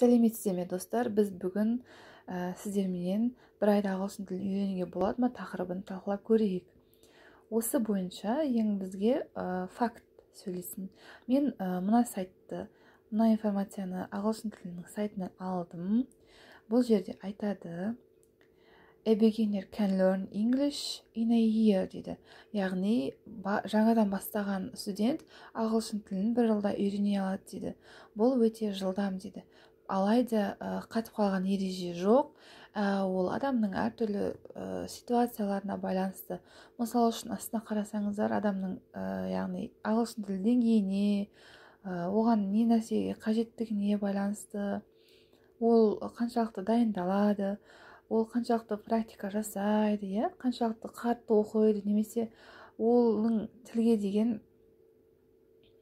Сәлеметсіздер ме достар, біз бүгін сіздерменен бір айда ағылшын тілін үйренуге болады ма тақырыбын талқылап көрейік. Осы бойынша ең бізге факт сөйлесін. Мен мына информацияны ағылшын тілінің сайтынан алдым. Бұл жерде айтады: A beginner can learn English in a year дейді. Яғни жаңадан бастаған студент ағылшын тілін бір жылда үйрене алады дейді. Бұл өте жылдам дейді. Алайда қатып қалған ереже жоқ. Ол адамның әртүрлі ситуацияларына байланысты. Мысалы үшін астына қарасаңыздар, адамның яғни ағылшын тілі деңгейіне, оған не нәрсеге қажеттігіне байланысты, ол қаншалықты дайындалады, ол қаншалықты практика жасайды, қаншалықты қатты оқиды, немесе оның тілге деген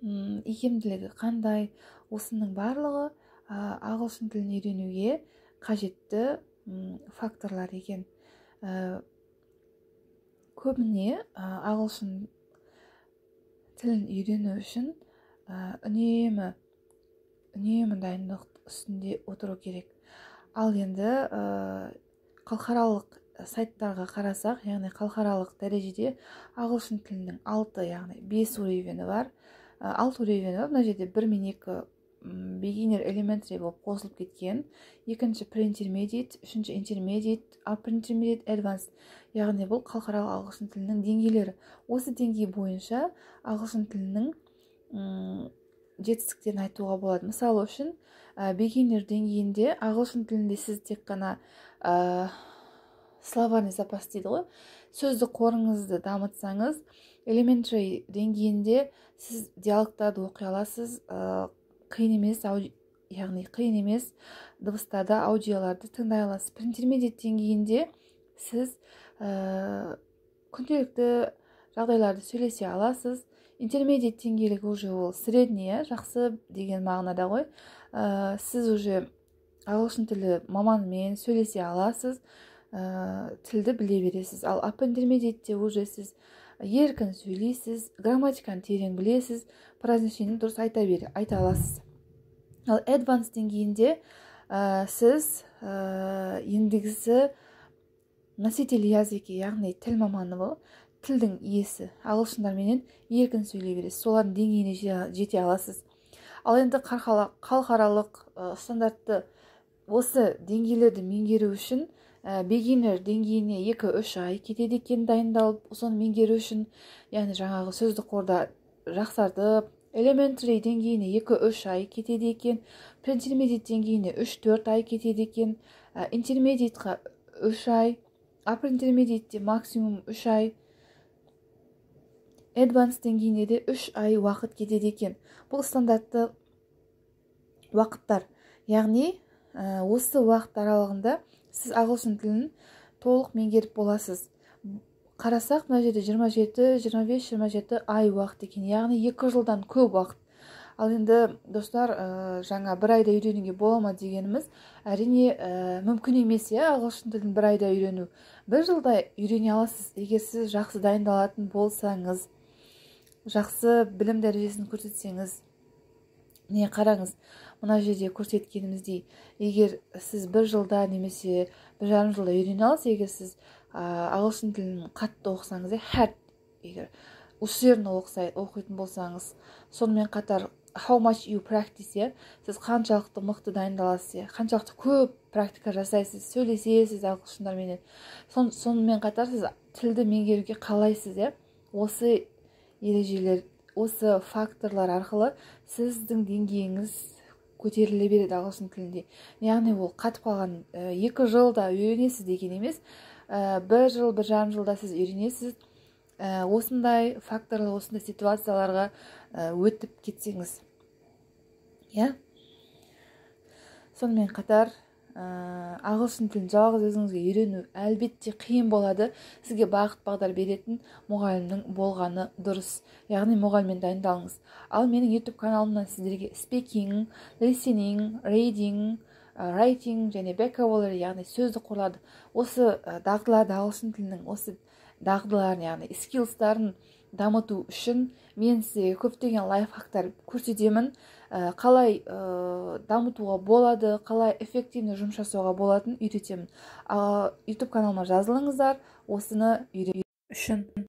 икемділігі қандай, осының барлығы ағылшын тілін үйренуге қажетті факторлар екен. Көбіне ағылшын тілін үйрену үшін үнемі дайындық үстінде отыру керек. Ал енді халықаралық сайттарға қарасақ, яғни халықаралық дәрежеде ағылшын тілінің 6, яғни 5 уровені бар. 6 уровені бар. Мына жерде 1 мен 2 beginner elementary болып қосылып кеткен. Екінші pre-intermediate, үшінші intermediate, upper intermediate, advanced. Яғни бұл халықаралық ағылшын тілінің деңгейлері. Осы деңгей бойынша ағылшын тілінің жетістіктерін айтуға болады. Мысалы үшін beginner деңгейінде ағылшын тілінде сіз тек қана словарный запас дейді ғой, сөздік қорыңызды дамытсаңыз, elementary деңгейінде сіз диалогтарды оқи аласыз, қиын емес дыбыстарды, аудиоларды тыңдай аласыз. Интермедиат деңгейінде сіз күнделікті жағдайларды сөйлесе аласыз. Интермедиат деңгейлігі уже ол средний, жақсы деген мағынада ғой. Сіз уже ағылшын тілі маманымен сөйлесе аласыз, тілді біле бересіз. Ал upper intermediate уже сіз еркін сөйлейсіз, грамматиканы терең білесіз, произношениені дұрыс айта аласыз. Ал advanced деңгейінде сіз ендігісі носитель языки, яғни тіл маманы болып, тілдің иесі, ағылшындарменен еркін сөйлей бересіз, солардың деңгейіне жете аласыз. Ал енді халықаралық стандартты осы деңгейлерді меңгеру үшін beginner деңгейіне 2-3 ай кетеді екен дайындалып, соны меңгеру үшін, яғни жаңағы сөздік қорда жақсартып, elementary деңгейіне 2-3 ай кетеді екен, pre-intermediate деңгейіне 3-4 ай кетеді екен, intermediate-ға 3 ай, upper intermediate максимум 3 ай, advanced деңгейіне де 3 ай уақыт кетеді екен. Бұл стандартты уақыттар. Яғни осы уақыт аралығында сіз ағылшын тілін толық меңгеріп боласыз. Қарасақ, мына жерде 25-27 ай уақыт екен. Яғни 2 жылдан көп уақыт. Ал енді достар, жаңа бір айда үйренуге бола ма дегеніміз, әрине мүмкін емес, ағылшын тілін бір айда үйрену. 1 жылда үйрене аласыз, егер сіз жақсы дайындалатын болсаңыз, жақсы білім дәрежесін көрсетсеңіз. Не қараңыз, мына жерде көрсеткеніміздей, егер сіз 1 жылда немесе 1,5 жылда үйрене аласыз, егер сіз ағылшын тілін қатты оқысаңыз, егер осы жерін оқитын болсаңыз, сонымен қатар how much you practice, сіз қаншалықты мықты дайындаласыз, қаншалықты көп практика жасайсыз, сөйлесесіз ағылшындарменен. Сонымен қатар сіз тілді меңгеруге қалайсыз, осы ережелер, осы факторлар арқылы сіздің деңгейіңіз көтеріле береді ағылшын тілінде. Яғни ол қатып қалған 2 жылда үйренесіз деген емес, 1 жыл, 1,5 жылда сіз үйренесіз. Осындай факторлар, осындай ситуацияларға өтіп кетсеңіз. Сонымен қатар ағылшын тілін жалғыз өзіңізге үйрену әлбетте қиын болады. Сізге бағыт-бағдар беретін мұғалімнің болғаны дұрыс. Яғни мұғаліммен дайындалыңыз. Ал менің YouTube каналымнан сіздерге speaking, listening, reading, writing және vocabulary, яғни сөздік қорларды, осы дағдыларды, ағылшын тілінің осы дағдыларын, яғни skillстарын дамыту үшін мен сізге көптеген лайфхактар көрсетемін. Қалай дамытуға болады, қалай эффективно жұмыс жасауға болатынын үйретемін. YouTube каналыма жазылыңыздар осыны үйрену үшін.